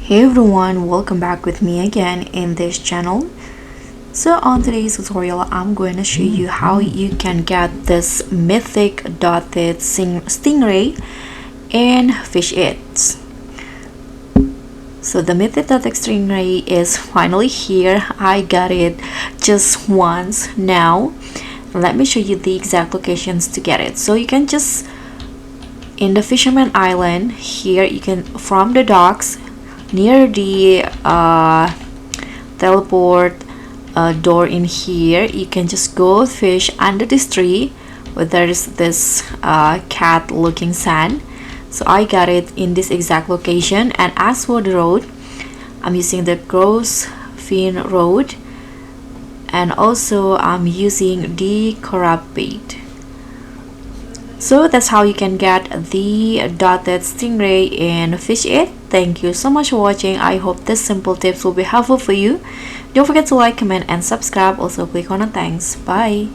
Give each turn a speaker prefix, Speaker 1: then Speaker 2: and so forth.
Speaker 1: Hey everyone, welcome back with me again in this channel. So on today's tutorial, I'm going to show you how you can get this mythic dotted stingray in Fish It. So the mythic dotted stingray is finally here. I got it just once now. Let me show you the exact locations to get it. So you can just in the Fisherman Island here, you can from the docks near the teleport door in here, you can just go fish under this tree where there is this cat looking sand. So I got it in this exact location. And as for the road, I'm using the Gross Fin road, and also I'm using the corrupt bait. So that's how you can get the dotted stingray in Fish It. Thank you so much for watching. I hope this simple tips will be helpful for you. Don't forget to like, comment, and subscribe. Also click on the thanks. Bye.